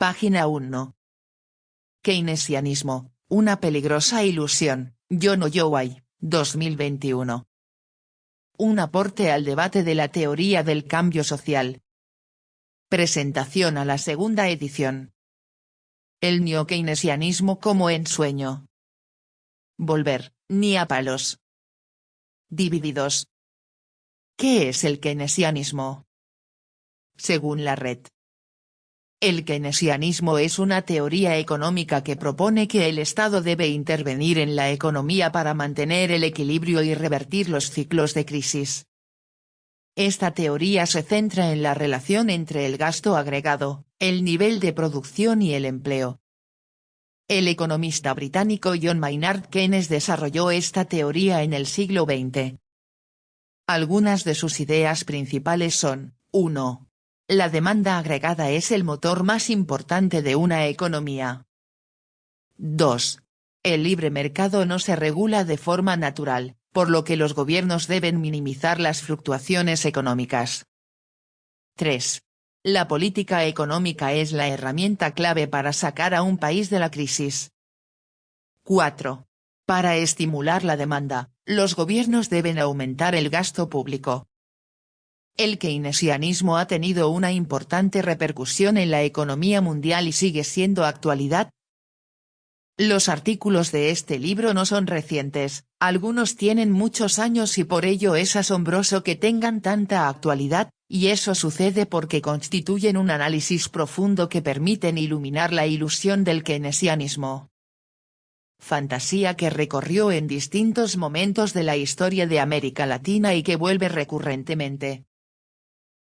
Página 1. Keynesianismo, una peligrosa ilusión, John Holloway, 2021. Un aporte al debate de la teoría del cambio social. Presentación a la segunda edición. El neokeynesianismo como ensueño. Volver, ni a palos. Divididos. ¿Qué es el keynesianismo? Según la red. El keynesianismo es una teoría económica que propone que el Estado debe intervenir en la economía para mantener el equilibrio y revertir los ciclos de crisis. Esta teoría se centra en la relación entre el gasto agregado, el nivel de producción y el empleo. El economista británico John Maynard Keynes desarrolló esta teoría en el siglo XX. Algunas de sus ideas principales son: 1. La demanda agregada es el motor más importante de una economía. 2. El libre mercado no se regula de forma natural, por lo que los gobiernos deben minimizar las fluctuaciones económicas. 3. La política económica es la herramienta clave para sacar a un país de la crisis. 4. Para estimular la demanda, los gobiernos deben aumentar el gasto público. El keynesianismo ha tenido una importante repercusión en la economía mundial y sigue siendo actualidad. Los artículos de este libro no son recientes, algunos tienen muchos años y por ello es asombroso que tengan tanta actualidad, y eso sucede porque constituyen un análisis profundo que permiten iluminar la ilusión del keynesianismo. Fantasía que recorrió en distintos momentos de la historia de América Latina y que vuelve recurrentemente.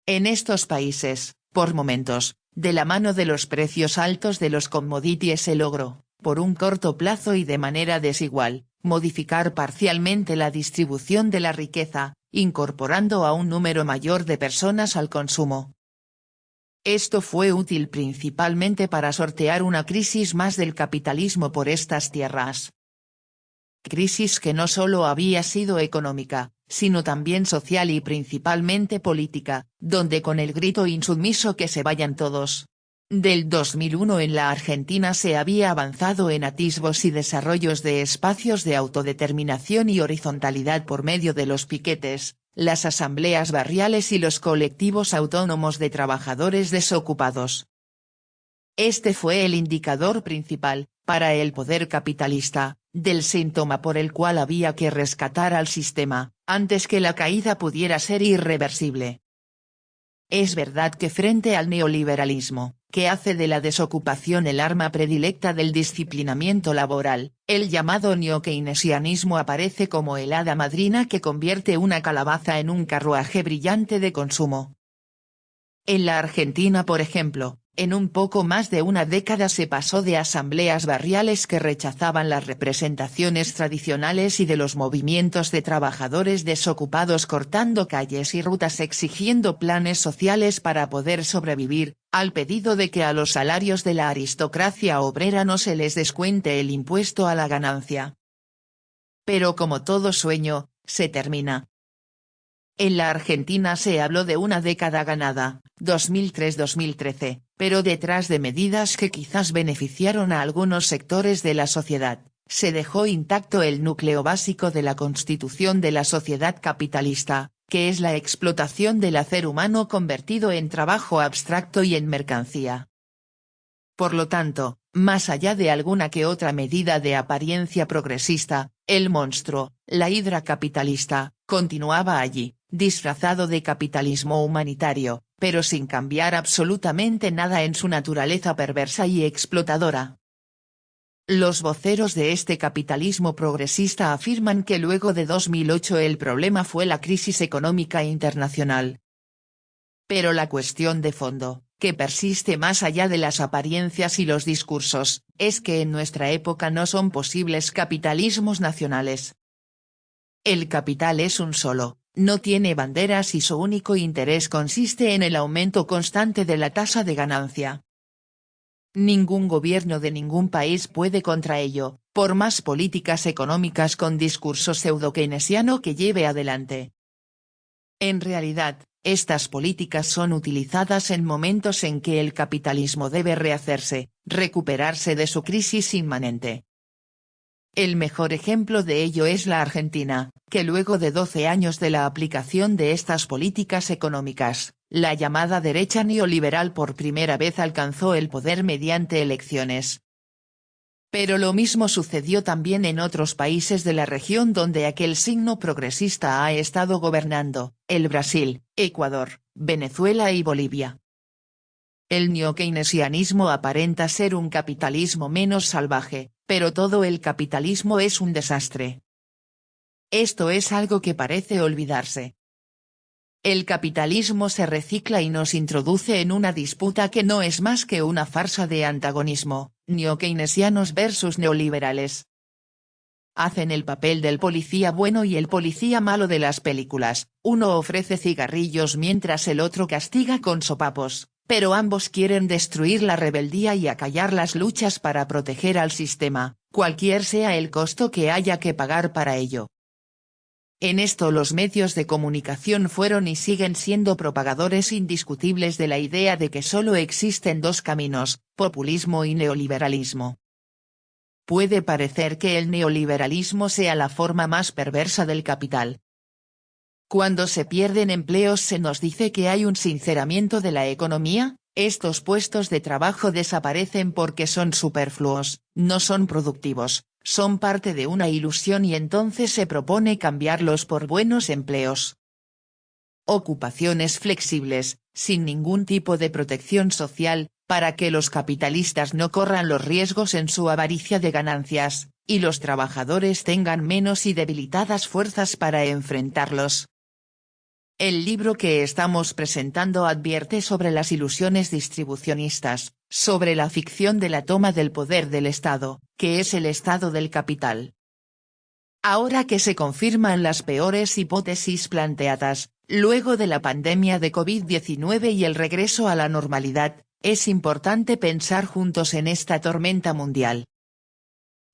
En estos países, por momentos, de la mano de los precios altos de los commodities se logró, por un corto plazo y de manera desigual, modificar parcialmente la distribución de la riqueza, incorporando a un número mayor de personas al consumo. Esto fue útil principalmente para sortear una crisis más del capitalismo por estas tierras. Crisis que no solo había sido económica, sino también social y principalmente política, donde con el grito insubmiso "que se vayan todos". Del 2001 en la Argentina se había avanzado en atisbos y desarrollos de espacios de autodeterminación y horizontalidad por medio de los piquetes, las asambleas barriales y los colectivos autónomos de trabajadores desocupados. Este fue el indicador principal, para el poder capitalista, del síntoma por el cual había que rescatar al sistema, antes que la caída pudiera ser irreversible. Es verdad que frente al neoliberalismo, que hace de la desocupación el arma predilecta del disciplinamiento laboral, el llamado neokeynesianismo aparece como el hada madrina que convierte una calabaza en un carruaje brillante de consumo. En la Argentina por ejemplo, en un poco más de una década se pasó de asambleas barriales que rechazaban las representaciones tradicionales y de los movimientos de trabajadores desocupados cortando calles y rutas exigiendo planes sociales para poder sobrevivir, al pedido de que a los salarios de la aristocracia obrera no se les descuente el impuesto a la ganancia. Pero como todo sueño, se termina. En la Argentina se habló de una década ganada, 2003-2013, pero detrás de medidas que quizás beneficiaron a algunos sectores de la sociedad, se dejó intacto el núcleo básico de la constitución de la sociedad capitalista, que es la explotación del hacer humano convertido en trabajo abstracto y en mercancía. Por lo tanto, más allá de alguna que otra medida de apariencia progresista, el monstruo, la hidra capitalista, continuaba allí, disfrazado de capitalismo humanitario, pero sin cambiar absolutamente nada en su naturaleza perversa y explotadora. Los voceros de este capitalismo progresista afirman que luego de 2008 el problema fue la crisis económica internacional. Pero la cuestión de fondo, que persiste más allá de las apariencias y los discursos, es que en nuestra época no son posibles capitalismos nacionales. El capital es un solo, no tiene banderas y su único interés consiste en el aumento constante de la tasa de ganancia. Ningún gobierno de ningún país puede contra ello, por más políticas económicas con discurso pseudo-keynesiano que lleve adelante. En realidad, Estas políticas son utilizadas en momentos en que el capitalismo debe rehacerse, recuperarse de su crisis inmanente. El mejor ejemplo de ello es la Argentina, que luego de 12 años de la aplicación de estas políticas económicas, la llamada derecha neoliberal por primera vez alcanzó el poder mediante elecciones. Pero lo mismo sucedió también en otros países de la región donde aquel signo progresista ha estado gobernando, el Brasil, Ecuador, Venezuela y Bolivia. El neokeynesianismo aparenta ser un capitalismo menos salvaje, pero todo el capitalismo es un desastre. Esto es algo que parece olvidarse. El capitalismo se recicla y nos introduce en una disputa que no es más que una farsa de antagonismo, neokeynesianos versus neoliberales. Hacen el papel del policía bueno y el policía malo de las películas, uno ofrece cigarrillos mientras el otro castiga con sopapos, pero ambos quieren destruir la rebeldía y acallar las luchas para proteger al sistema, cualquier sea el costo que haya que pagar para ello. En esto los medios de comunicación fueron y siguen siendo propagadores indiscutibles de la idea de que solo existen dos caminos, populismo y neoliberalismo. Puede parecer que el neoliberalismo sea la forma más perversa del capital. Cuando se pierden empleos se nos dice que hay un sinceramiento de la economía, estos puestos de trabajo desaparecen porque son superfluos, no son productivos, son parte de una ilusión y entonces se propone cambiarlos por buenos empleos. Ocupaciones flexibles, sin ningún tipo de protección social, para que los capitalistas no corran los riesgos en su avaricia de ganancias, y los trabajadores tengan menos y debilitadas fuerzas para enfrentarlos. El libro que estamos presentando advierte sobre las ilusiones distribucionistas, sobre la ficción de la toma del poder del Estado, que es el estado del capital. Ahora que se confirman las peores hipótesis planteadas, luego de la pandemia de COVID-19 y el regreso a la normalidad, es importante pensar juntos en esta tormenta mundial.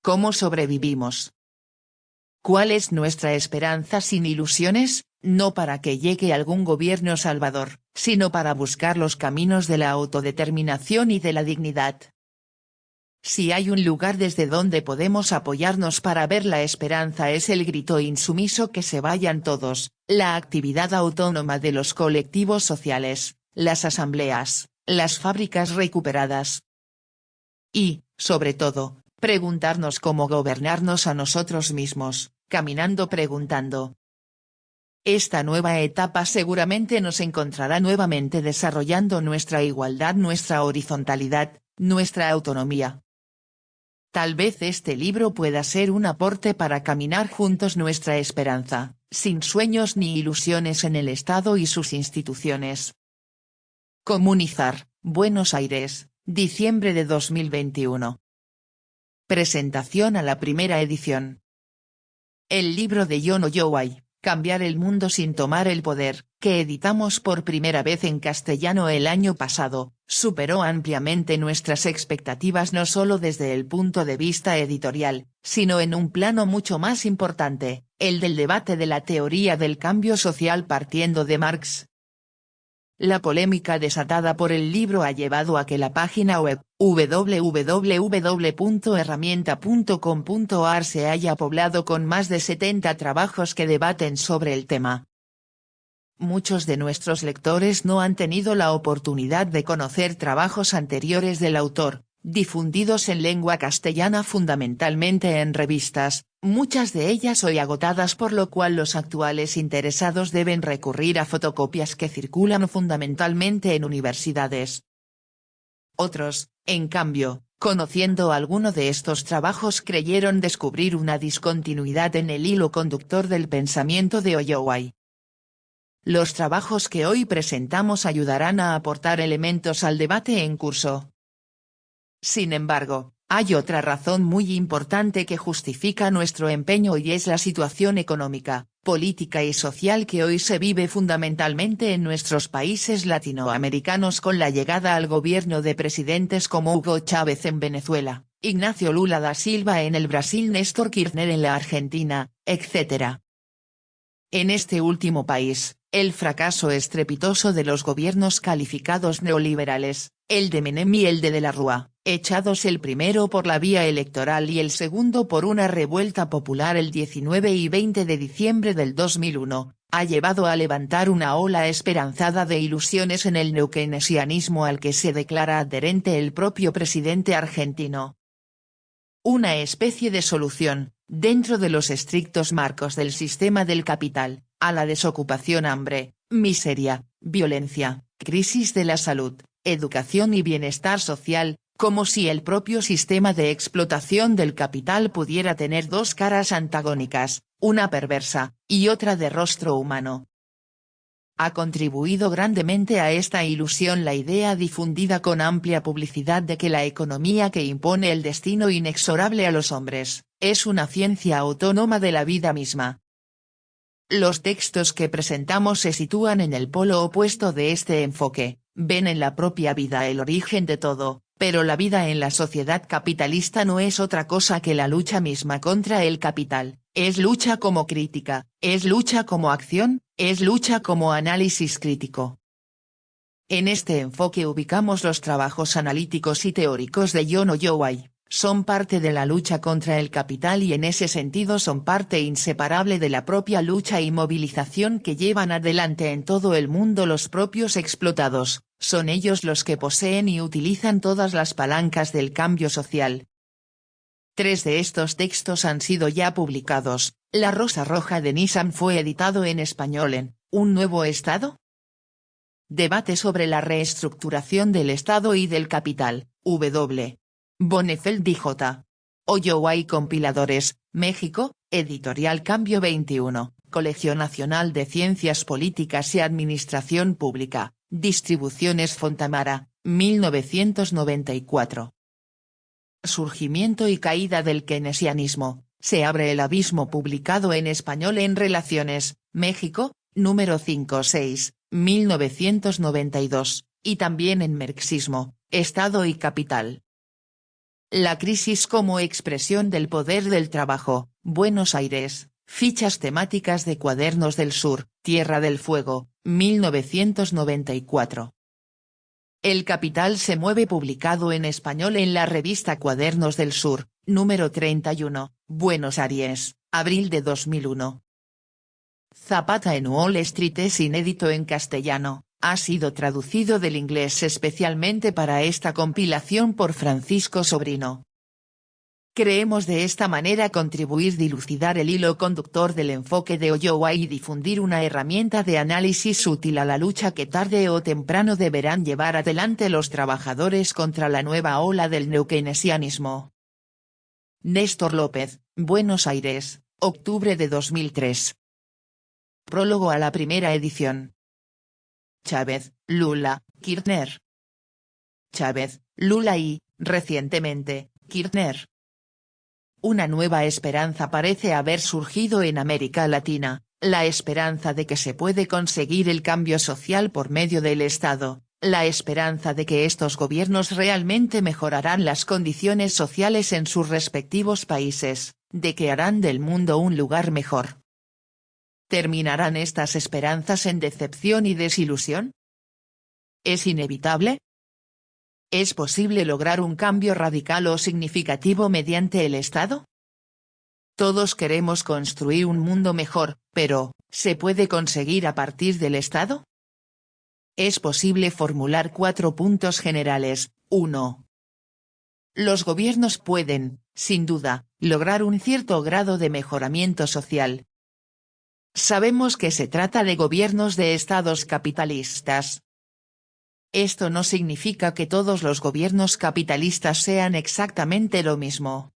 ¿Cómo sobrevivimos? ¿Cuál es nuestra esperanza sin ilusiones? No para que llegue algún gobierno salvador, sino para buscar los caminos de la autodeterminación y de la dignidad. Si hay un lugar desde donde podemos apoyarnos para ver la esperanza es el grito insumiso que se vayan todos, la actividad autónoma de los colectivos sociales, las asambleas, las fábricas recuperadas. Y, sobre todo, preguntarnos cómo gobernarnos a nosotros mismos, caminando preguntando. Esta nueva etapa seguramente nos encontrará nuevamente desarrollando nuestra igualdad, nuestra horizontalidad, nuestra autonomía. Tal vez este libro pueda ser un aporte para caminar juntos nuestra esperanza, sin sueños ni ilusiones en el Estado y sus instituciones. Comunizar, Buenos Aires, diciembre de 2021. Presentación a la primera edición. El libro de Yono Yoway, Cambiar el mundo sin tomar el poder, que editamos por primera vez en castellano el año pasado, superó ampliamente nuestras expectativas no solo desde el punto de vista editorial, sino en un plano mucho más importante, el del debate de la teoría del cambio social partiendo de Marx. La polémica desatada por el libro ha llevado a que la página web, www.herramienta.com.ar se haya poblado con más de 70 trabajos que debaten sobre el tema. Muchos de nuestros lectores no han tenido la oportunidad de conocer trabajos anteriores del autor, difundidos en lengua castellana fundamentalmente en revistas, muchas de ellas hoy agotadas por lo cual los actuales interesados deben recurrir a fotocopias que circulan fundamentalmente en universidades. Otros, en cambio, conociendo alguno de estos trabajos creyeron descubrir una discontinuidad en el hilo conductor del pensamiento de Yoway. Los trabajos que hoy presentamos ayudarán a aportar elementos al debate en curso. Sin embargo, hay otra razón muy importante que justifica nuestro empeño y es la situación económica, política y social que hoy se vive fundamentalmente en nuestros países latinoamericanos con la llegada al gobierno de presidentes como Hugo Chávez en Venezuela, Ignacio Lula da Silva en el Brasil, Néstor Kirchner en la Argentina, etc. En este último país, El fracaso estrepitoso de los gobiernos calificados neoliberales, el de Menem y el de la Rúa, echados el primero por la vía electoral y el segundo por una revuelta popular el 19 y 20 de diciembre del 2001, ha llevado a levantar una ola esperanzada de ilusiones en el neokeynesianismo al que se declara adherente el propio presidente argentino. Una especie de solución, dentro de los estrictos marcos del sistema del capital, a la desocupación, hambre, miseria, violencia, crisis de la salud, educación y bienestar social, como si el propio sistema de explotación del capital pudiera tener dos caras antagónicas, una perversa, y otra de rostro humano. Ha contribuido grandemente a esta ilusión la idea difundida con amplia publicidad de que la economía que impone el destino inexorable a los hombres, es una ciencia autónoma de la vida misma. Los textos que presentamos se sitúan en el polo opuesto de este enfoque, ven en la propia vida el origen de todo, pero la vida en la sociedad capitalista no es otra cosa que la lucha misma contra el capital, es lucha como crítica, es lucha como acción, es lucha como análisis crítico. En este enfoque ubicamos los trabajos analíticos y teóricos de John Holloway. Son parte de la lucha contra el capital y en ese sentido son parte inseparable de la propia lucha y movilización que llevan adelante en todo el mundo los propios explotados, son ellos los que poseen y utilizan todas las palancas del cambio social. 3 de estos textos han sido ya publicados, La Rosa Roja de Nissan fue editado en español en ¿Un nuevo Estado? Debate sobre la reestructuración del Estado y del capital, W. Bonnefeld J. Holloway Compiladores, México, Editorial Cambio 21, Colegio Nacional de Ciencias Políticas y Administración Pública, Distribuciones Fontamara, 1994. Surgimiento y caída del keynesianismo, se abre el abismo publicado en español en Relaciones, México, número 5-6, 1992, y también en Marxismo, Estado y Capital. La crisis como expresión del poder del trabajo, Buenos Aires, fichas temáticas de Cuadernos del Sur, Tierra del Fuego, 1994. El Capital se mueve publicado en español en la revista Cuadernos del Sur, número 31, Buenos Aires, abril de 2001. Zapata en Wall Street es inédito en castellano. Ha sido traducido del inglés especialmente para esta compilación por Francisco Sobrino. Creemos de esta manera contribuir dilucidar el hilo conductor del enfoque de Holloway y difundir una herramienta de análisis útil a la lucha que tarde o temprano deberán llevar adelante los trabajadores contra la nueva ola del neokeynesianismo. Néstor López, Buenos Aires, octubre de 2003. Prólogo a la primera edición. Chávez, Lula, Kirchner. Chávez, Lula y, recientemente, Kirchner. Una nueva esperanza parece haber surgido en América Latina, la esperanza de que se puede conseguir el cambio social por medio del Estado, la esperanza de que estos gobiernos realmente mejorarán las condiciones sociales en sus respectivos países, de que harán del mundo un lugar mejor. ¿Terminarán estas esperanzas en decepción y desilusión? ¿Es inevitable? ¿Es posible lograr un cambio radical o significativo mediante el Estado? Todos queremos construir un mundo mejor, pero, ¿se puede conseguir a partir del Estado? Es posible formular 4 puntos generales. 1. Los gobiernos pueden, sin duda, lograr un cierto grado de mejoramiento social. Sabemos que se trata de gobiernos de estados capitalistas. Esto no significa que todos los gobiernos capitalistas sean exactamente lo mismo.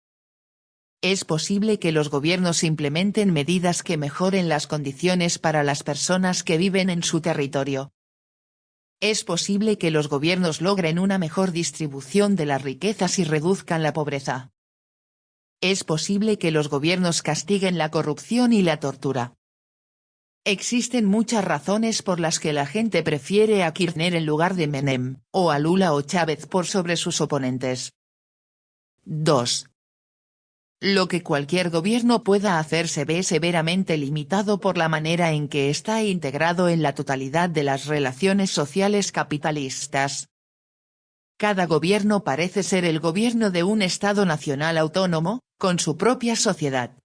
Es posible que los gobiernos implementen medidas que mejoren las condiciones para las personas que viven en su territorio. Es posible que los gobiernos logren una mejor distribución de las riquezas y reduzcan la pobreza. Es posible que los gobiernos castiguen la corrupción y la tortura. Existen muchas razones por las que la gente prefiere a Kirchner en lugar de Menem, o a Lula o Chávez por sobre sus oponentes. 2. Lo que cualquier gobierno pueda hacer se ve severamente limitado por la manera en que está integrado en la totalidad de las relaciones sociales capitalistas. Cada gobierno parece ser el gobierno de un Estado nacional autónomo, con su propia sociedad.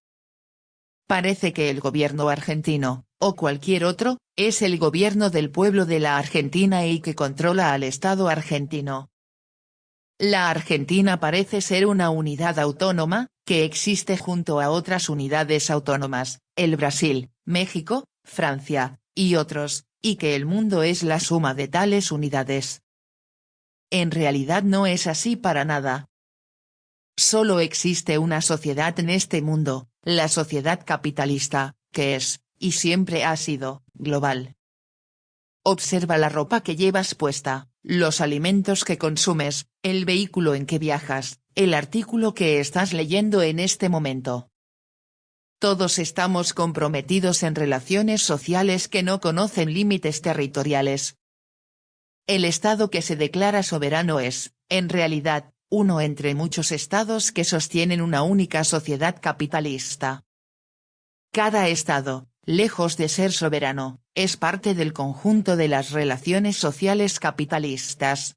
Parece que el gobierno argentino, o cualquier otro, es el gobierno del pueblo de la Argentina y que controla al Estado argentino. La Argentina parece ser una unidad autónoma, que existe junto a otras unidades autónomas, el Brasil, México, Francia, y otros, y que el mundo es la suma de tales unidades. En realidad no es así para nada. Solo existe una sociedad en este mundo, la sociedad capitalista, que es, y siempre ha sido, global. Observa la ropa que llevas puesta, los alimentos que consumes, el vehículo en que viajas, el artículo que estás leyendo en este momento. Todos estamos comprometidos en relaciones sociales que no conocen límites territoriales. El Estado que se declara soberano es, en realidad, uno entre muchos estados que sostienen una única sociedad capitalista. Cada estado, lejos de ser soberano, es parte del conjunto de las relaciones sociales capitalistas.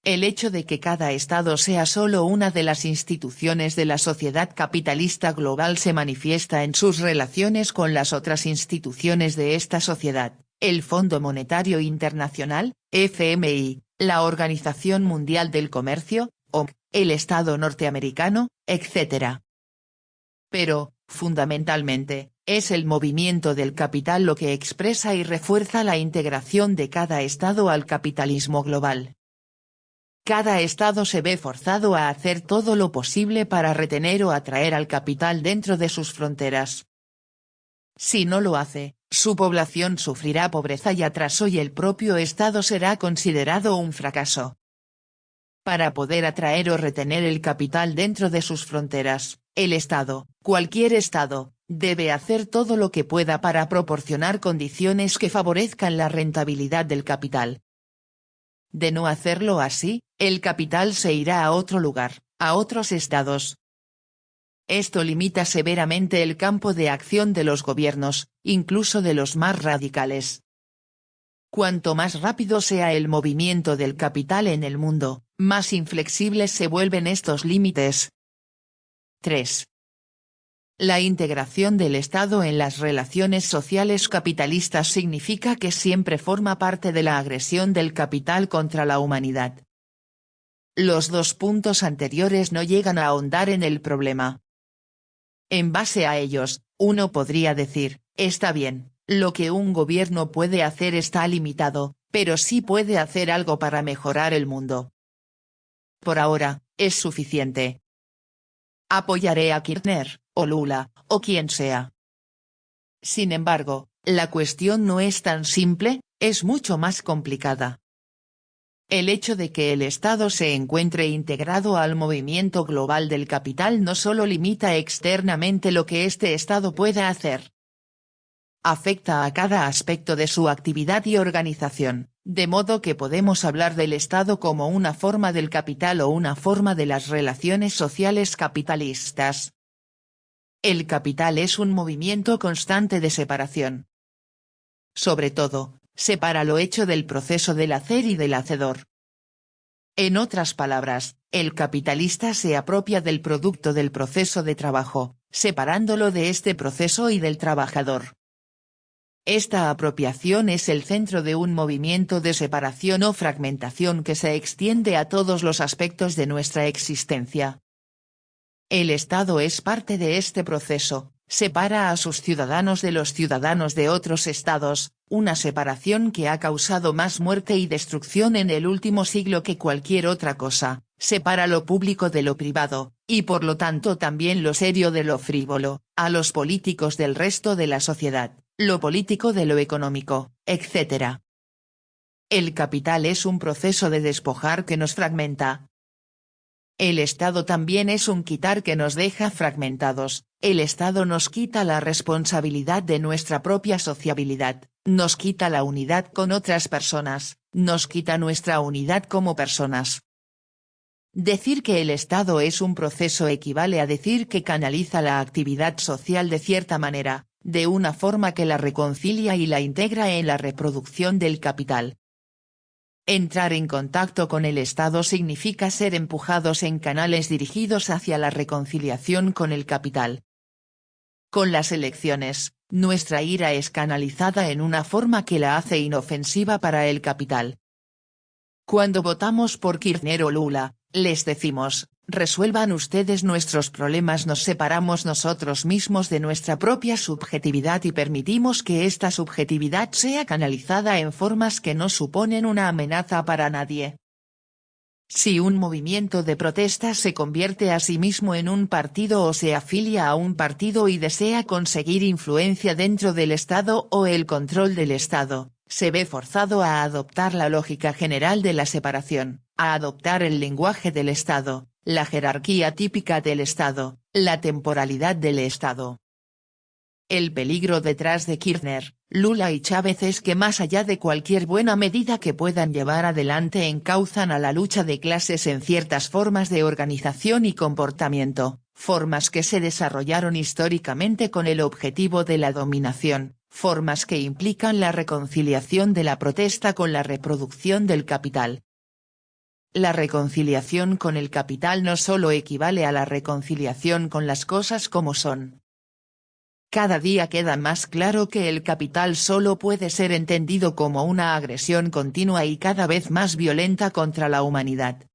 El hecho de que cada estado sea solo una de las instituciones de la sociedad capitalista global se manifiesta en sus relaciones con las otras instituciones de esta sociedad, el Fondo Monetario Internacional, FMI, la Organización Mundial del Comercio, OMC, el Estado norteamericano, etc. Pero, fundamentalmente, es el movimiento del capital lo que expresa y refuerza la integración de cada estado al capitalismo global. Cada estado se ve forzado a hacer todo lo posible para retener o atraer al capital dentro de sus fronteras. Si no lo hace, su población sufrirá pobreza y atraso y el propio estado será considerado un fracaso. Para poder atraer o retener el capital dentro de sus fronteras, el Estado, cualquier Estado, debe hacer todo lo que pueda para proporcionar condiciones que favorezcan la rentabilidad del capital. De no hacerlo así, el capital se irá a otro lugar, a otros estados. Esto limita severamente el campo de acción de los gobiernos, incluso de los más radicales. Cuanto más rápido sea el movimiento del capital en el mundo, más inflexibles se vuelven estos límites. 3. La integración del Estado en las relaciones sociales capitalistas significa que siempre forma parte de la agresión del capital contra la humanidad. Los dos puntos anteriores no llegan a ahondar en el problema. En base a ellos, uno podría decir, está bien, lo que un gobierno puede hacer está limitado, pero sí puede hacer algo para mejorar el mundo. Por ahora, es suficiente. Apoyaré a Kirchner, o Lula, o quien sea. Sin embargo, la cuestión no es tan simple, es mucho más complicada. El hecho de que el Estado se encuentre integrado al movimiento global del capital no solo limita externamente lo que este Estado pueda hacer. Afecta a cada aspecto de su actividad y organización, de modo que podemos hablar del Estado como una forma del capital o una forma de las relaciones sociales capitalistas. El capital es un movimiento constante de separación. Sobre todo, separa lo hecho del proceso del hacer y del hacedor. En otras palabras, el capitalista se apropia del producto del proceso de trabajo, separándolo de este proceso y del trabajador. Esta apropiación es el centro de un movimiento de separación o fragmentación que se extiende a todos los aspectos de nuestra existencia. El Estado es parte de este proceso, separa a sus ciudadanos de los ciudadanos de otros estados, una separación que ha causado más muerte y destrucción en el último siglo que cualquier otra cosa, separa lo público de lo privado, y por lo tanto también lo serio de lo frívolo, a los políticos del resto de la sociedad, lo político de lo económico, etc. El capital es un proceso de despojar que nos fragmenta. El Estado también es un quitar que nos deja fragmentados, el Estado nos quita la responsabilidad de nuestra propia sociabilidad, nos quita la unidad con otras personas, nos quita nuestra unidad como personas. Decir que el Estado es un proceso equivale a decir que canaliza la actividad social de cierta manera, de una forma que la reconcilia y la integra en la reproducción del capital. Entrar en contacto con el Estado significa ser empujados en canales dirigidos hacia la reconciliación con el capital. Con las elecciones, nuestra ira es canalizada en una forma que la hace inofensiva para el capital. Cuando votamos por Kirchner o Lula, les decimos, resuelvan ustedes nuestros problemas, nos separamos nosotros mismos de nuestra propia subjetividad y permitimos que esta subjetividad sea canalizada en formas que no suponen una amenaza para nadie. Si un movimiento de protesta se convierte a sí mismo en un partido o se afilia a un partido y desea conseguir influencia dentro del Estado o el control del Estado, se ve forzado a adoptar la lógica general de la separación, a adoptar el lenguaje del Estado, la jerarquía típica del Estado, la temporalidad del Estado. El peligro detrás de Kirchner, Lula y Chávez es que más allá de cualquier buena medida que puedan llevar adelante encauzan a la lucha de clases en ciertas formas de organización y comportamiento, formas que se desarrollaron históricamente con el objetivo de la dominación, formas que implican la reconciliación de la protesta con la reproducción del capital. La reconciliación con el capital no solo equivale a la reconciliación con las cosas como son. Cada día queda más claro que el capital solo puede ser entendido como una agresión continua y cada vez más violenta contra la humanidad.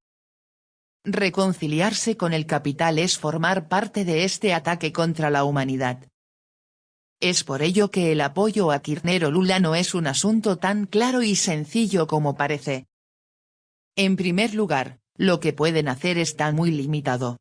Reconciliarse con el capital es formar parte de este ataque contra la humanidad. Es por ello que el apoyo a Kirchner o Lula no es un asunto tan claro y sencillo como parece. En primer lugar, lo que pueden hacer está muy limitado.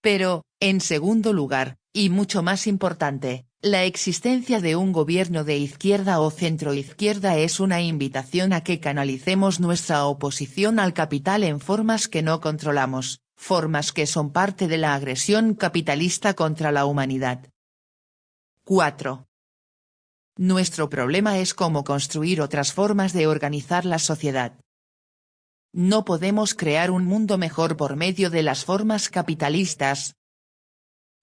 Pero, en segundo lugar, y mucho más importante, la existencia de un gobierno de izquierda o centroizquierda es una invitación a que canalicemos nuestra oposición al capital en formas que no controlamos, formas que son parte de la agresión capitalista contra la humanidad. 4. Nuestro problema es cómo construir otras formas de organizar la sociedad. No podemos crear un mundo mejor por medio de las formas capitalistas.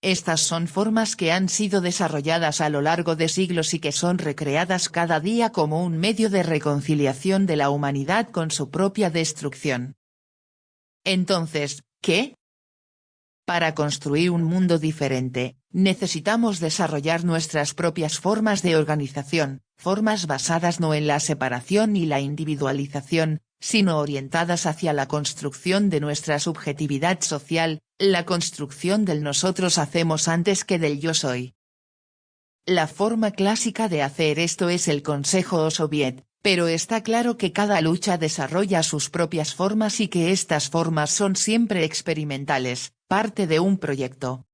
Estas son formas que han sido desarrolladas a lo largo de siglos y que son recreadas cada día como un medio de reconciliación de la humanidad con su propia destrucción. Entonces, ¿qué? Para construir un mundo diferente, necesitamos desarrollar nuestras propias formas de organización, formas basadas no en la separación y la individualización, sino orientadas hacia la construcción de nuestra subjetividad social, la construcción del nosotros hacemos antes que del yo soy. La forma clásica de hacer esto es el Consejo o Soviet, pero está claro que cada lucha desarrolla sus propias formas y que estas formas son siempre experimentales, parte de un proyecto.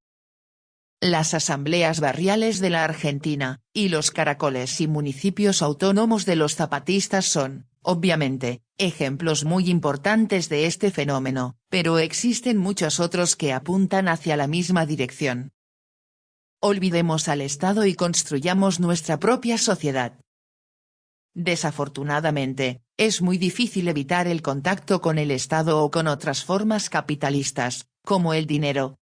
Las asambleas barriales de la Argentina, y los caracoles y municipios autónomos de los zapatistas son, obviamente, ejemplos muy importantes de este fenómeno, pero existen muchos otros que apuntan hacia la misma dirección. Olvidemos al Estado y construyamos nuestra propia sociedad. Desafortunadamente, es muy difícil evitar el contacto con el Estado o con otras formas capitalistas, como el dinero.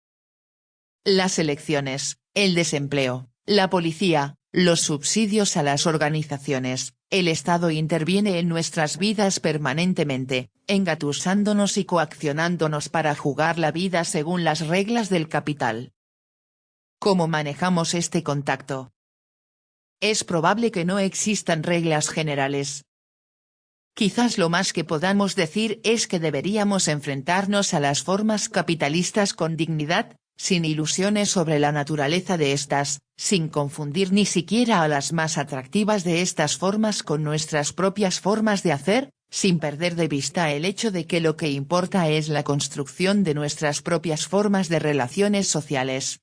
Las elecciones, el desempleo, la policía, los subsidios a las organizaciones, el Estado interviene en nuestras vidas permanentemente, engatusándonos y coaccionándonos para jugar la vida según las reglas del capital. ¿Cómo manejamos este contacto? Es probable que no existan reglas generales. Quizás lo más que podamos decir es que deberíamos enfrentarnos a las formas capitalistas con dignidad, sin ilusiones sobre la naturaleza de estas, sin confundir ni siquiera a las más atractivas de estas formas con nuestras propias formas de hacer, sin perder de vista el hecho de que lo que importa es la construcción de nuestras propias formas de relaciones sociales.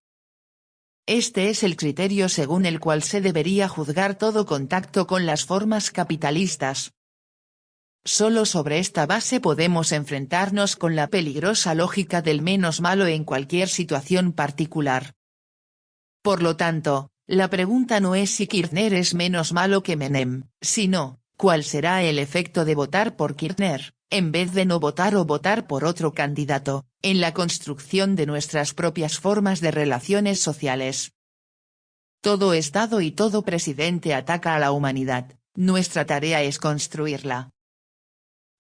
Este es el criterio según el cual se debería juzgar todo contacto con las formas capitalistas. Solo sobre esta base podemos enfrentarnos con la peligrosa lógica del menos malo en cualquier situación particular. Por lo tanto, la pregunta no es si Kirchner es menos malo que Menem, sino, ¿cuál será el efecto de votar por Kirchner? en vez de no votar o votar por otro candidato, en la construcción de nuestras propias formas de relaciones sociales. Todo Estado y todo presidente ataca a la humanidad, nuestra tarea es construirla.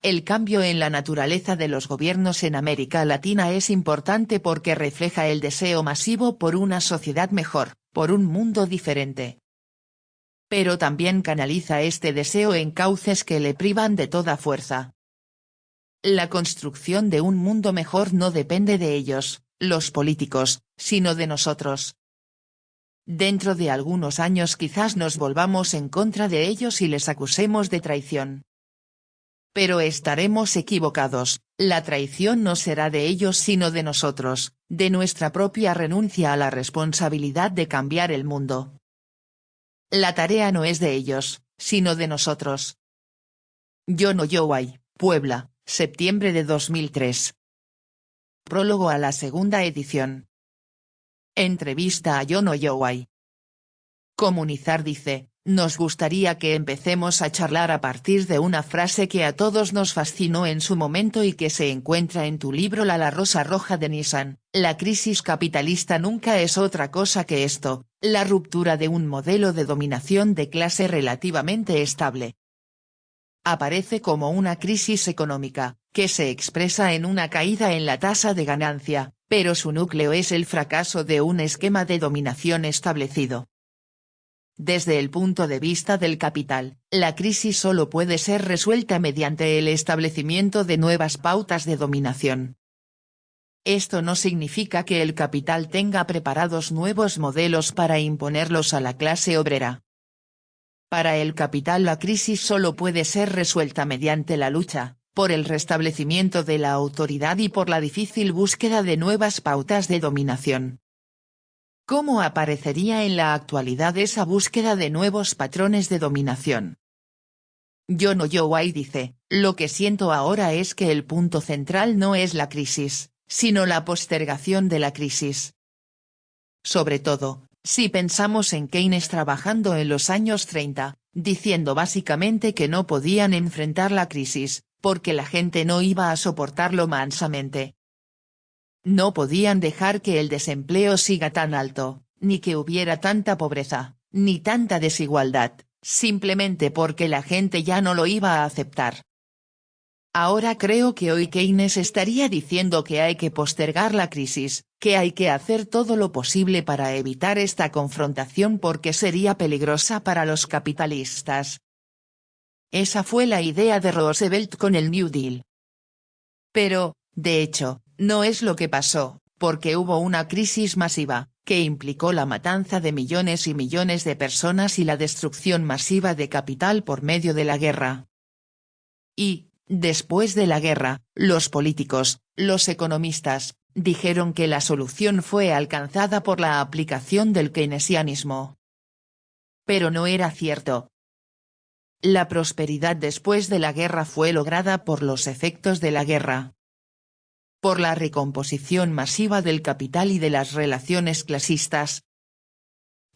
El cambio en la naturaleza de los gobiernos en América Latina es importante porque refleja el deseo masivo por una sociedad mejor, por un mundo diferente. Pero también canaliza este deseo en cauces que le privan de toda fuerza. La construcción de un mundo mejor no depende de ellos, los políticos, sino de nosotros. Dentro de algunos años quizás nos volvamos en contra de ellos y les acusemos de traición. Pero estaremos equivocados, la traición no será de ellos sino de nosotros, de nuestra propia renuncia a la responsabilidad de cambiar el mundo. La tarea no es de ellos, sino de nosotros. Yono Yoway, Puebla, septiembre de 2003. Prólogo a la segunda edición. Entrevista a Yono Yoway. Comunizar dice, nos gustaría que empecemos a charlar a partir de una frase que a todos nos fascinó en su momento y que se encuentra en tu libro La Rosa Roja de Nissan, la crisis capitalista nunca es otra cosa que esto, la ruptura de un modelo de dominación de clase relativamente estable. Aparece como una crisis económica, que se expresa en una caída en la tasa de ganancia, pero su núcleo es el fracaso de un esquema de dominación establecido. Desde el punto de vista del capital, la crisis solo puede ser resuelta mediante el establecimiento de nuevas pautas de dominación. Esto no significa que el capital tenga preparados nuevos modelos para imponerlos a la clase obrera. Para el capital la crisis solo puede ser resuelta mediante la lucha, por el restablecimiento de la autoridad y por la difícil búsqueda de nuevas pautas de dominación. ¿Cómo aparecería en la actualidad esa búsqueda de nuevos patrones de dominación? Yono Yoway dice, lo que siento ahora es que el punto central no es la crisis, sino la postergación de la crisis. Sobre todo, si pensamos en Keynes trabajando en los años 30, diciendo básicamente que no podían enfrentar la crisis, porque la gente no iba a soportarlo mansamente. No podían dejar que el desempleo siga tan alto, ni que hubiera tanta pobreza, ni tanta desigualdad, simplemente porque la gente ya no lo iba a aceptar. Ahora creo que hoy Keynes estaría diciendo que hay que postergar la crisis, que hay que hacer todo lo posible para evitar esta confrontación porque sería peligrosa para los capitalistas. Esa fue la idea de Roosevelt con el New Deal. Pero, de hecho, no es lo que pasó, porque hubo una crisis masiva, que implicó la matanza de millones y millones de personas y la destrucción masiva de capital por medio de la guerra. Y, después de la guerra, los políticos, los economistas, dijeron que la solución fue alcanzada por la aplicación del keynesianismo. Pero no era cierto. La prosperidad después de la guerra fue lograda por los efectos de la guerra. Por la recomposición masiva del capital y de las relaciones clasistas.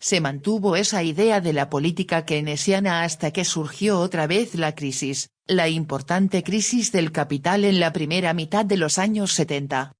Se mantuvo esa idea de la política keynesiana hasta que surgió otra vez la crisis, la importante crisis del capital en la primera mitad de los años 70.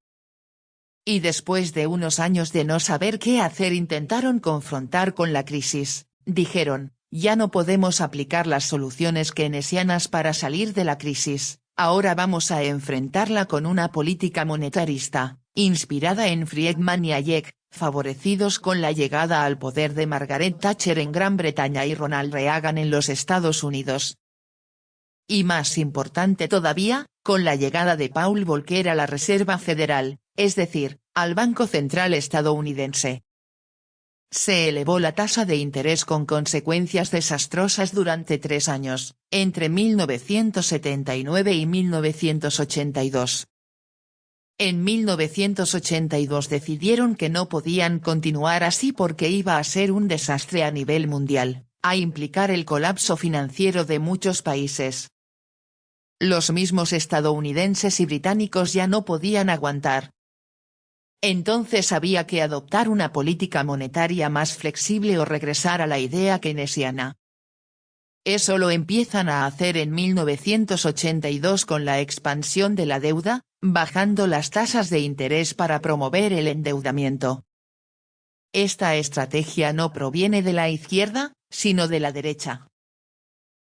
Y después de unos años de no saber qué hacer intentaron confrontar con la crisis, dijeron, ya no podemos aplicar las soluciones keynesianas para salir de la crisis. Ahora vamos a enfrentarla con una política monetarista, inspirada en Friedman y Hayek, favorecidos con la llegada al poder de Margaret Thatcher en Gran Bretaña y Ronald Reagan en los Estados Unidos. Y más importante todavía, con la llegada de Paul Volcker a la Reserva Federal, es decir, al Banco Central estadounidense. Se elevó la tasa de interés con consecuencias desastrosas durante 3 años, entre 1979 y 1982. En 1982 decidieron que no podían continuar así porque iba a ser un desastre a nivel mundial, a implicar el colapso financiero de muchos países. Los mismos estadounidenses y británicos ya no podían aguantar. Entonces había que adoptar una política monetaria más flexible o regresar a la idea keynesiana. Eso lo empiezan a hacer en 1982 con la expansión de la deuda, bajando las tasas de interés para promover el endeudamiento. Esta estrategia no proviene de la izquierda, sino de la derecha.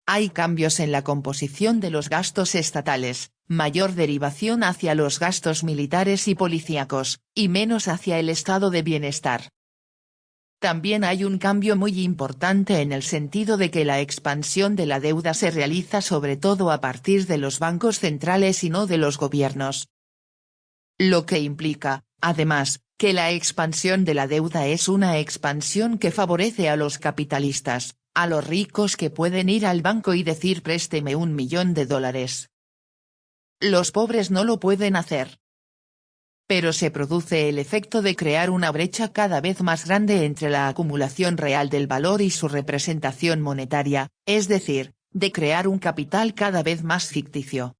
Hay cambios en la composición de los gastos estatales, mayor derivación hacia los gastos militares y policíacos, y menos hacia el estado de bienestar. También hay un cambio muy importante en el sentido de que la expansión de la deuda se realiza sobre todo a partir de los bancos centrales y no de los gobiernos. Lo que implica, además, que la expansión de la deuda es una expansión que favorece a los capitalistas, a los ricos que pueden ir al banco y decir présteme $1 millón. Los pobres no lo pueden hacer. Pero se produce el efecto de crear una brecha cada vez más grande entre la acumulación real del valor y su representación monetaria, es decir, de crear un capital cada vez más ficticio.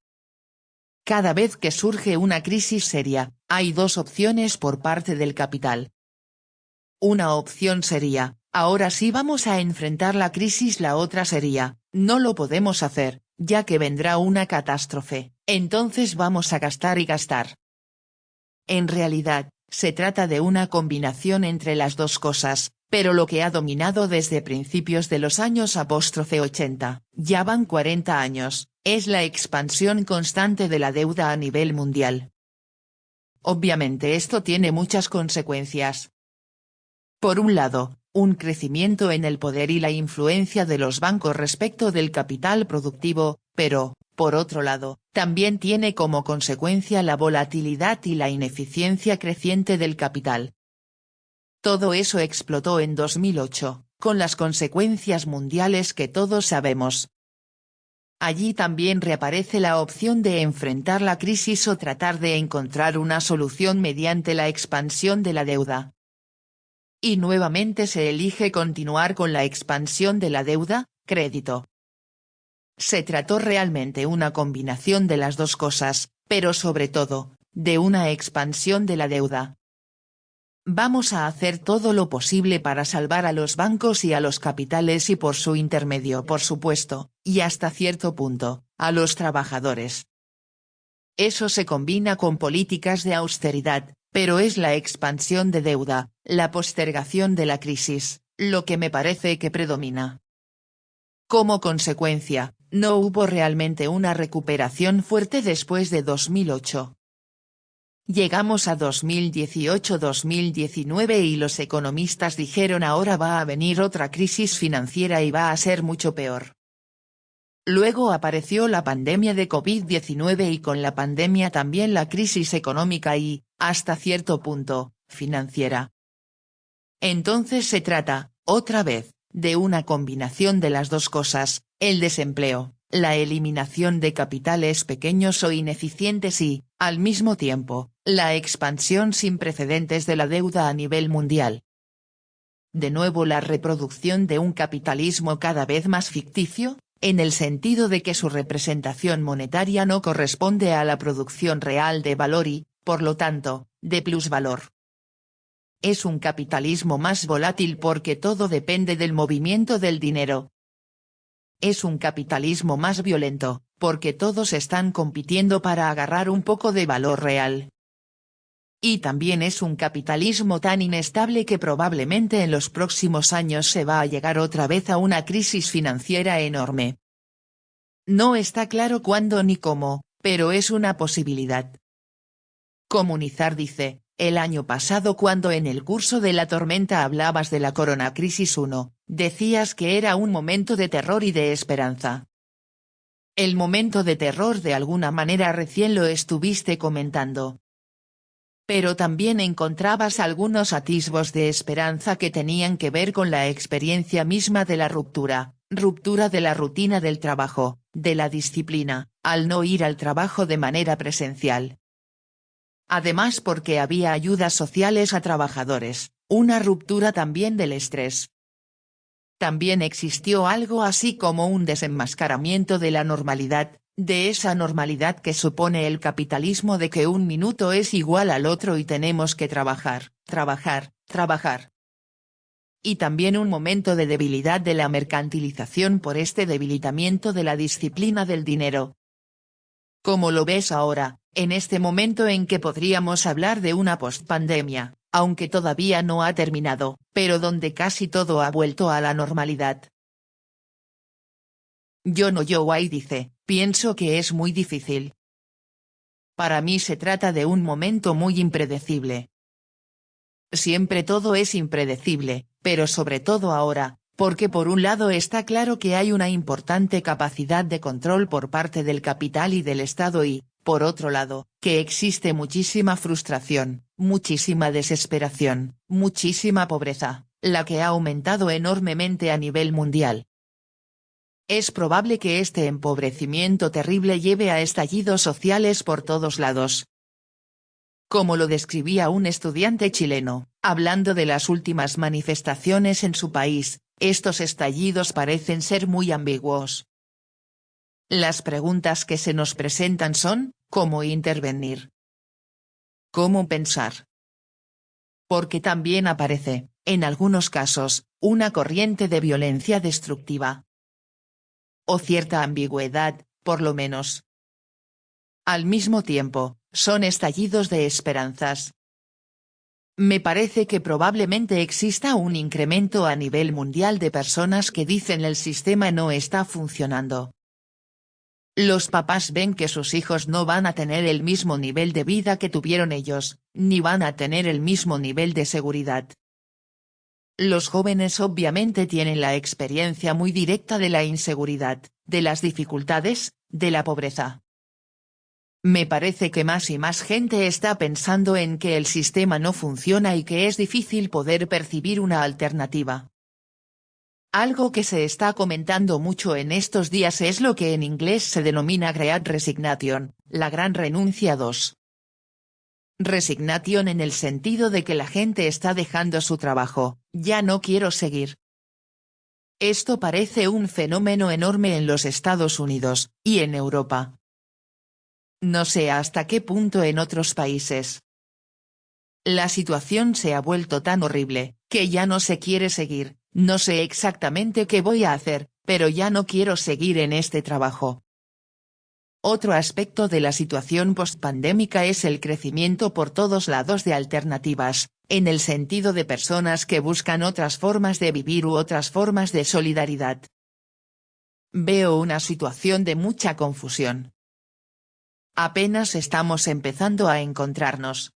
Cada vez que surge una crisis seria, hay dos opciones por parte del capital. Una opción sería, ahora sí vamos a enfrentar la crisis, la otra sería, no lo podemos hacer, ya que vendrá una catástrofe, entonces vamos a gastar y gastar. En realidad, se trata de una combinación entre las dos cosas, pero lo que ha dominado desde principios de los años '80, ya van 40 años, es la expansión constante de la deuda a nivel mundial. Obviamente esto tiene muchas consecuencias. Por un lado, un crecimiento en el poder y la influencia de los bancos respecto del capital productivo, pero, por otro lado, también tiene como consecuencia la volatilidad y la ineficiencia creciente del capital. Todo eso explotó en 2008, con las consecuencias mundiales que todos sabemos. Allí también reaparece la opción de enfrentar la crisis o tratar de encontrar una solución mediante la expansión de la deuda. Y nuevamente se elige continuar con la expansión de la deuda, crédito. Se trató realmente una combinación de las dos cosas, pero sobre todo, de una expansión de la deuda. Vamos a hacer todo lo posible para salvar a los bancos y a los capitales y por su intermedio, por supuesto, y hasta cierto punto, a los trabajadores. Eso se combina con políticas de austeridad, pero es la expansión de deuda, la postergación de la crisis, lo que me parece que predomina. Como consecuencia, no hubo realmente una recuperación fuerte después de 2008. Llegamos a 2018-2019 y los economistas dijeron ahora va a venir otra crisis financiera y va a ser mucho peor. Luego apareció la pandemia de COVID-19 y con la pandemia también la crisis económica y, hasta cierto punto, financiera. Entonces se trata, otra vez, de una combinación de las dos cosas, el desempleo, la eliminación de capitales pequeños o ineficientes y, al mismo tiempo, la expansión sin precedentes de la deuda a nivel mundial. De nuevo la reproducción de un capitalismo cada vez más ficticio, en el sentido de que su representación monetaria no corresponde a la producción real de valor y, por lo tanto, de plusvalor. Es un capitalismo más volátil porque todo depende del movimiento del dinero. Es un capitalismo más violento, porque todos están compitiendo para agarrar un poco de valor real. Y también es un capitalismo tan inestable que probablemente en los próximos años se va a llegar otra vez a una crisis financiera enorme. No está claro cuándo ni cómo, pero es una posibilidad. Comunizar dice, el año pasado cuando en el curso de la tormenta hablabas de la Corona Crisis 1, decías que era un momento de terror y de esperanza. El momento de terror de alguna manera recién lo estuviste comentando. Pero también encontrabas algunos atisbos de esperanza que tenían que ver con la experiencia misma de la ruptura de la rutina del trabajo, de la disciplina, al no ir al trabajo de manera presencial. Además porque había ayudas sociales a trabajadores, una ruptura también del estrés. También existió algo así como un desenmascaramiento de la normalidad, de esa normalidad que supone el capitalismo de que un minuto es igual al otro y tenemos que trabajar, trabajar, trabajar. y también un momento de debilidad de la mercantilización por este debilitamiento de la disciplina del dinero. ¿Cómo lo ves ahora, en este momento en que podríamos hablar de una postpandemia, aunque todavía no ha terminado, pero donde casi todo ha vuelto a la normalidad? John Ojwai dice, pienso que es muy difícil. Para mí se trata de un momento muy impredecible. Siempre todo es impredecible, pero sobre todo ahora, porque por un lado está claro que hay una importante capacidad de control por parte del capital y del Estado y, por otro lado, que existe muchísima frustración, muchísima desesperación, muchísima pobreza, la que ha aumentado enormemente a nivel mundial. Es probable que este empobrecimiento terrible lleve a estallidos sociales por todos lados. Como lo describía un estudiante chileno, hablando de las últimas manifestaciones en su país, estos estallidos parecen ser muy ambiguos. Las preguntas que se nos presentan son, ¿cómo intervenir? ¿Cómo pensar? Porque también aparece, en algunos casos, una corriente de violencia destructiva. O cierta ambigüedad, por lo menos. Al mismo tiempo, son estallidos de esperanzas. Me parece que probablemente exista un incremento a nivel mundial de personas que dicen el sistema no está funcionando. Los papás ven que sus hijos no van a tener el mismo nivel de vida que tuvieron ellos, ni van a tener el mismo nivel de seguridad. Los jóvenes obviamente tienen la experiencia muy directa de la inseguridad, de las dificultades, de la pobreza. Me parece que más y más gente está pensando en que el sistema no funciona y que es difícil poder percibir una alternativa. Algo que se está comentando mucho en estos días es lo que en inglés se denomina Great Resignation, la gran renuncia 2. Resignation en el sentido de que la gente está dejando su trabajo, ya no quiero seguir. Esto parece un fenómeno enorme en los Estados Unidos, y en Europa. No sé hasta qué punto en otros países. La situación se ha vuelto tan horrible, que ya no se quiere seguir, no sé exactamente qué voy a hacer, pero ya no quiero seguir en este trabajo. Otro aspecto de la situación postpandémica es el crecimiento por todos lados de alternativas, en el sentido de personas que buscan otras formas de vivir u otras formas de solidaridad. Veo una situación de mucha confusión. Apenas estamos empezando a encontrarnos.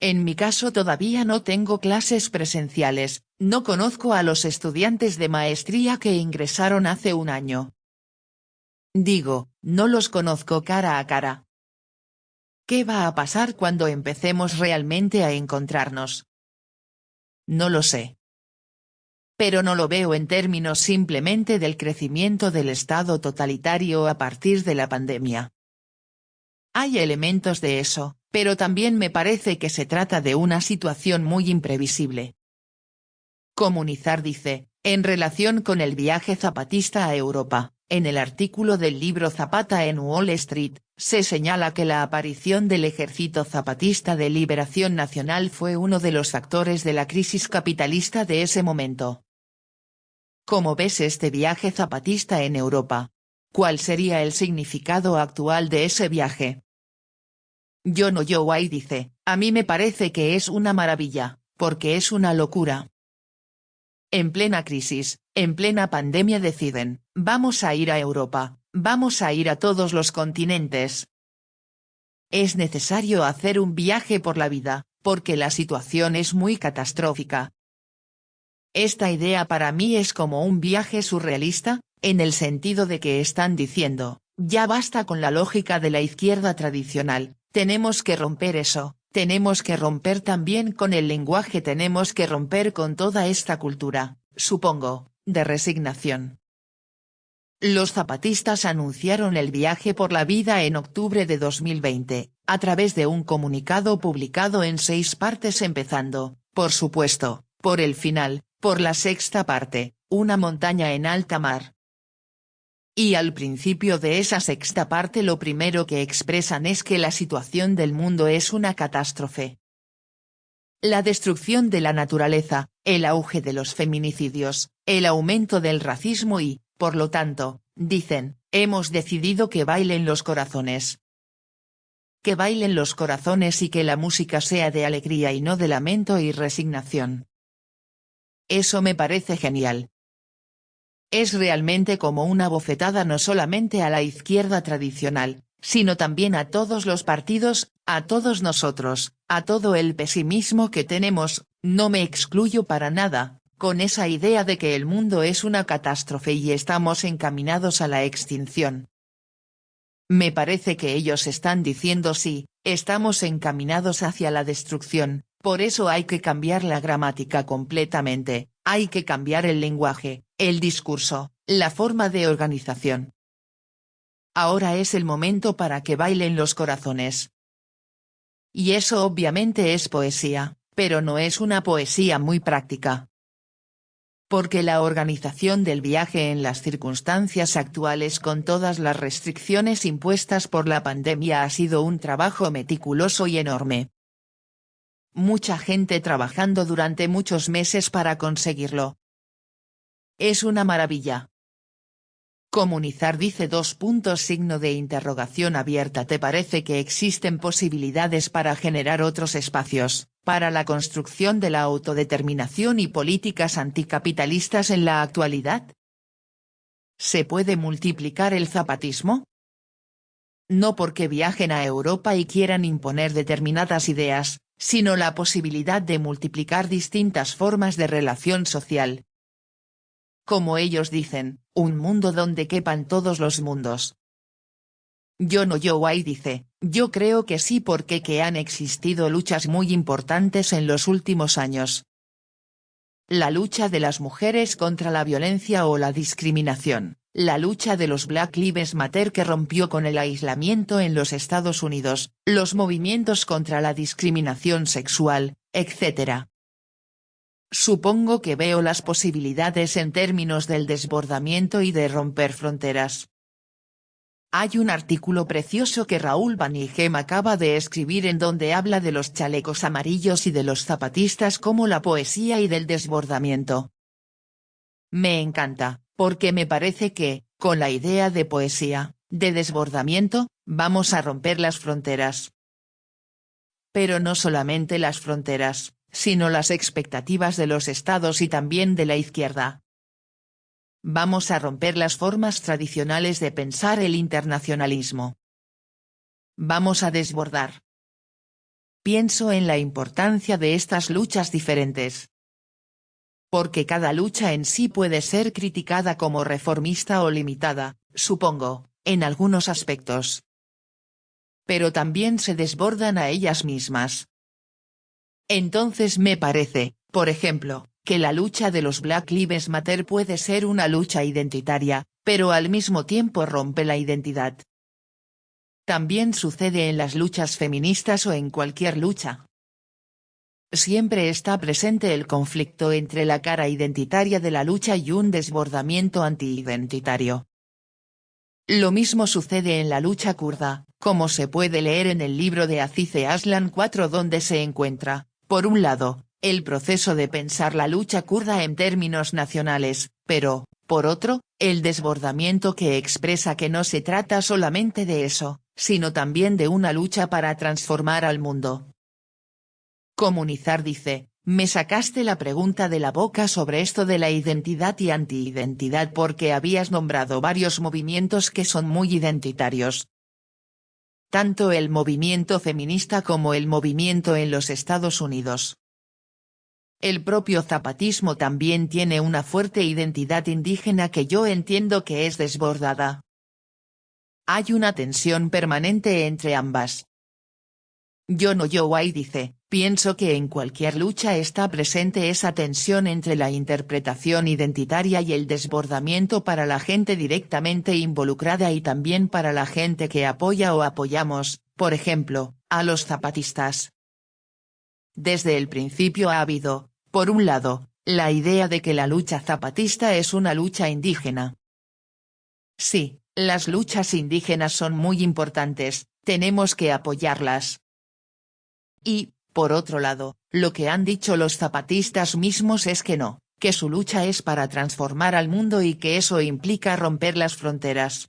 En mi caso todavía no tengo clases presenciales, no conozco a los estudiantes de maestría que ingresaron hace un año. Digo, no los conozco cara a cara. ¿Qué va a pasar cuando empecemos realmente a encontrarnos? No lo sé. Pero no lo veo en términos simplemente del crecimiento del Estado totalitario a partir de la pandemia. Hay elementos de eso, pero también me parece que se trata de una situación muy imprevisible. Comunizar dice, en relación con el viaje zapatista a Europa, en el artículo del libro Zapata en Wall Street, se señala que la aparición del Ejército Zapatista de Liberación Nacional fue uno de los factores de la crisis capitalista de ese momento. ¿Cómo ves este viaje zapatista en Europa? ¿Cuál sería el significado actual de ese viaje? John Ojwai dice, a mí me parece que es una maravilla, porque es una locura. En plena crisis, en plena pandemia deciden, vamos a ir a Europa, vamos a ir a todos los continentes. Es necesario hacer un viaje por la vida, porque la situación es muy catastrófica. Esta idea para mí es como un viaje surrealista, en el sentido de que están diciendo, ya basta con la lógica de la izquierda tradicional, tenemos que romper eso. Tenemos que romper también con el lenguaje, tenemos que romper con toda esta cultura, supongo, de resignación. Los zapatistas anunciaron el viaje por la vida en octubre de 2020, a través de un comunicado publicado en 6 partes empezando, por supuesto, por el final, por la 6ª parte, una montaña en alta mar. Y al principio de esa 6ª parte lo primero que expresan es que la situación del mundo es una catástrofe. La destrucción de la naturaleza, el auge de los feminicidios, el aumento del racismo y, por lo tanto, dicen, hemos decidido que bailen los corazones. Que bailen los corazones y que la música sea de alegría y no de lamento y resignación. Eso me parece genial. Es realmente como una bofetada no solamente a la izquierda tradicional, sino también a todos los partidos, a todos nosotros, a todo el pesimismo que tenemos, no me excluyo para nada, con esa idea de que el mundo es una catástrofe y estamos encaminados a la extinción. Me parece que ellos están diciendo sí, estamos encaminados hacia la destrucción, por eso hay que cambiar la gramática completamente, hay que cambiar el lenguaje, el discurso, la forma de organización. Ahora es el momento para que bailen los corazones. Y eso obviamente es poesía, pero no es una poesía muy práctica. Porque la organización del viaje en las circunstancias actuales con todas las restricciones impuestas por la pandemia ha sido un trabajo meticuloso y enorme. Mucha gente trabajando durante muchos meses para conseguirlo. Es una maravilla. Comunizar dice $. ¿Te parece que existen posibilidades para generar otros espacios, para la construcción de la autodeterminación y políticas anticapitalistas en la actualidad? ¿Se puede multiplicar el zapatismo? No porque viajen a Europa y quieran imponer determinadas ideas, sino la posibilidad de multiplicar distintas formas de relación social. Como ellos dicen, un mundo donde quepan todos los mundos. Yoway dice, yo creo que sí porque que han existido luchas muy importantes en los últimos años. La lucha de las mujeres contra la violencia o la discriminación, la lucha de los Black Lives Matter que rompió con el aislamiento en los Estados Unidos, los movimientos contra la discriminación sexual, etc. Supongo que veo las posibilidades en términos del desbordamiento y de romper fronteras. Hay un artículo precioso que Raúl Vanigem acaba de escribir en donde habla de los chalecos amarillos y de los zapatistas como la poesía y del desbordamiento. Me encanta, porque me parece que, con la idea de poesía, de desbordamiento, vamos a romper las fronteras. Pero no solamente las fronteras, sino las expectativas de los estados y también de la izquierda. Vamos a romper las formas tradicionales de pensar el internacionalismo. Vamos a desbordar. Pienso en la importancia de estas luchas diferentes. Porque cada lucha en sí puede ser criticada como reformista o limitada, supongo, en algunos aspectos. Pero también se desbordan a ellas mismas. Entonces me parece, por ejemplo, que la lucha de los Black Lives Matter puede ser una lucha identitaria, pero al mismo tiempo rompe la identidad. También sucede en las luchas feministas o en cualquier lucha. Siempre está presente el conflicto entre la cara identitaria de la lucha y un desbordamiento anti-identitario. Lo mismo sucede en la lucha kurda, como se puede leer en el libro de Azize Aslan 4 donde se encuentra, por un lado, el proceso de pensar la lucha kurda en términos nacionales, pero, por otro, el desbordamiento que expresa que no se trata solamente de eso, sino también de una lucha para transformar al mundo. Comunizar dice, me sacaste la pregunta de la boca sobre esto de la identidad y anti-identidad porque habías nombrado varios movimientos que son muy identitarios. Tanto el movimiento feminista como el movimiento en los Estados Unidos. El propio zapatismo también tiene una fuerte identidad indígena que yo entiendo que es desbordada. Hay una tensión permanente entre ambas. Yoway dice, pienso que en cualquier lucha está presente esa tensión entre la interpretación identitaria y el desbordamiento para la gente directamente involucrada y también para la gente que apoya o apoyamos, por ejemplo, a los zapatistas. Desde el principio ha habido, por un lado, la idea de que la lucha zapatista es una lucha indígena. Sí, las luchas indígenas son muy importantes, tenemos que apoyarlas. Y, por otro lado, Lo que han dicho los zapatistas mismos es que no, que su lucha es para transformar al mundo y que eso implica romper las fronteras.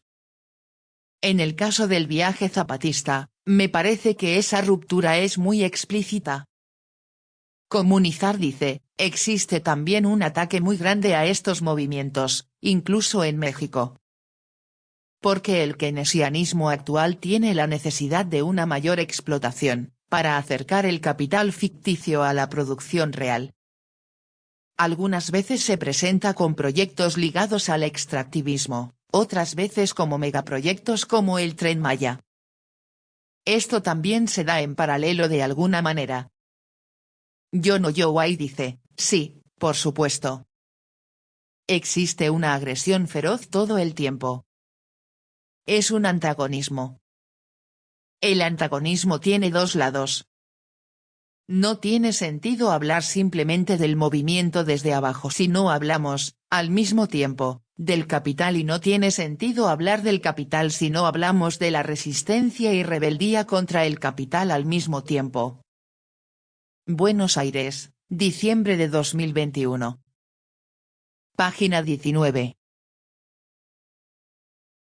En el caso del viaje zapatista, me parece que esa ruptura es muy explícita. Comunizar dice, existe también un ataque muy grande a estos movimientos, incluso en México. Porque el keynesianismo actual tiene la necesidad de una mayor explotación, para acercar el capital ficticio a la producción real. Algunas veces se presenta con proyectos ligados al extractivismo, otras veces como megaproyectos como el Tren Maya. Esto también se da en paralelo de alguna manera. Yono Yowai dice, sí, por supuesto. Existe una agresión feroz todo el tiempo. Es un antagonismo. El antagonismo tiene dos lados. No tiene sentido hablar simplemente del movimiento desde abajo si no hablamos, al mismo tiempo, del capital, y no tiene sentido hablar del capital si no hablamos de la resistencia y rebeldía contra el capital al mismo tiempo. Buenos Aires, diciembre de 2021. Página 19.